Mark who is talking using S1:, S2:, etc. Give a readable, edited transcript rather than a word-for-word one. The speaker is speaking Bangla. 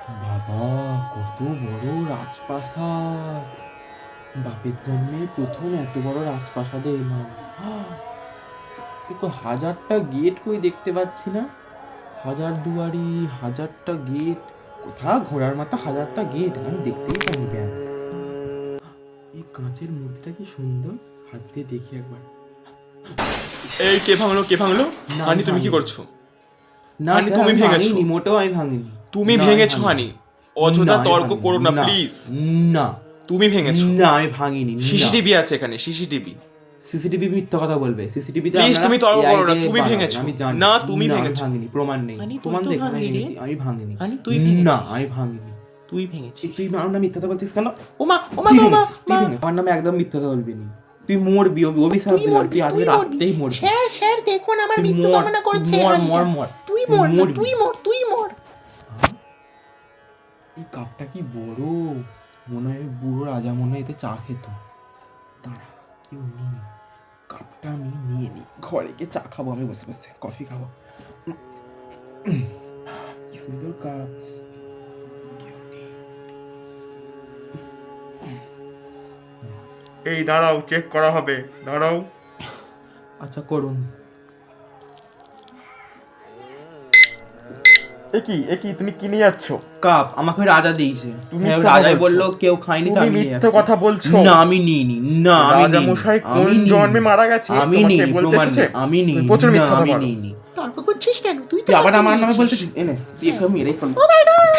S1: বাবা, কত বড় রাজপ্রাসাদ! বাপের জন্মে প্রথম এত বড় রাজপ্রাসাদে এলাম। হাজারটা গেট কই দেখতে পাচ্ছি না। হাজার দুয়ারি, হাজারটা গেট, কোথাও ঘোড়ার মাথা হাজারটা গেট, আমি দেখতেই পাইনি কেন। এই কাঁচের মূর্তিটা কি সুন্দর, হাত দিয়ে দেখি একবার।
S2: এই কে ভাঙলো? হানি তুমি কি করছো?
S1: না
S2: হানি
S1: স্যার,
S2: তুমি
S1: আমি
S2: ভেঙেছো।
S1: ভাঙিনি, মোটেও আমি ভাঙিনি।
S2: তুমি
S1: না,
S2: ভেঙেছো
S1: আমি
S2: হানি।
S1: ভাঙিনি।
S2: অযথা
S1: না, আমি
S2: তর্ক
S1: ভাঙিনি।
S2: করো না প্লিজ।
S1: না,
S2: তুমি ভেঙেছো।
S1: না, আমি ভাঙিনি।
S2: সিসিটিভি আছে এখানে, সিসিটিভি।
S1: সিসিটিভি মিথ্যা কথা বলবে। সিসিটিভিতে
S2: প্লিজ তুমি তর্ক করো না, তুমি
S1: বানাবে,
S2: ভেঙেছো।
S1: আমি জানি।
S2: না, তুমি
S1: আমি
S2: ভেঙেছো।
S1: ভাঙিনি, প্রমাণ নেই।
S3: হানি, তুই
S1: প্রমাণ
S3: তো
S1: দেখ,
S3: ভাঙলি রে।
S1: আমি ভাঙিনি।
S3: হানি, তুই ভেঙেছিস।
S1: না, আমি ভাঙিনি।
S3: তুই ভেঙেছিস।
S1: তুই আমার নামে মিথ্যা কথা বলছিস কেন?
S3: ওমা ওমা
S1: তুই
S3: ওমা
S1: ভেঙেছিস, তুই ভেঙে আমার নামে একদম মিথ্যা কথা বলবি না। তুই মরবি, অভিশাপ
S3: তুই
S1: দিলাম,
S3: মরবি,
S1: তুই আজকে
S3: তুই মরবি।
S1: রাতেই মরবি।
S3: স্যার দেখুন আমার
S1: তুই
S3: মৃত্যু
S1: মর,
S3: কামনা করছে
S1: মর,
S3: হানিটা।
S1: মর, মর।
S3: তুই
S1: তুই
S3: মর না,
S1: মরবি।
S3: তুই মর।
S1: এই কাপটা কি বড়! মনে হয় বুড়ো রাজা মনে হয় এতে চা খেত। দাঁড়া, কেউ নেই, কাপটা আমি নিয়ে নিই, ঘরে গিয়ে চা খাবো, আমি বসে বসে কফি খাবো। কি সুন্দর কাপ! কেউ নেই।
S2: এই দাঁড়াও, চেক করা হবে, দাঁড়াও।
S1: আচ্ছা, করুন।
S2: একই তুমি কি নিয়ে যাচ্ছ?
S1: কাপ আমাকে রাজা দিয়েছে।
S2: তুমি
S1: হ্যাঁ,
S2: মিথ্যা
S1: রাজাই
S2: কথা
S1: বললো
S2: বলছো।
S1: কেউ খায়নি,
S2: তুমি
S1: তাই নিয়ে
S2: মিথ্যা
S1: যাচ্ছি।
S2: কথা বলছো।
S1: না, আমি নিইনি। না, আমি
S2: রাজা
S1: নিইনি।
S2: মশাই কোন
S1: আমি নিইনি।
S2: জন্মে মারা গেছে
S1: আমি
S2: তোমাকে
S1: নিইনি,
S2: বলতে
S1: প্রমাণ
S2: এসেছে?
S1: নেই। আমি
S2: তুমি
S1: নিইনি।
S2: প্রচুর
S1: না,
S2: মিথ্যা কথা
S1: আমি
S2: বলো।
S1: নিইনি।
S3: তর্ক করছিস কেন? তুই তো
S1: তুই আবার
S3: কাপটা
S1: আমার নামে
S3: নিয়েছিস।
S1: বলতেছিস? এনে তুই এখানে মেরে ফেল।
S3: ও মাই গড!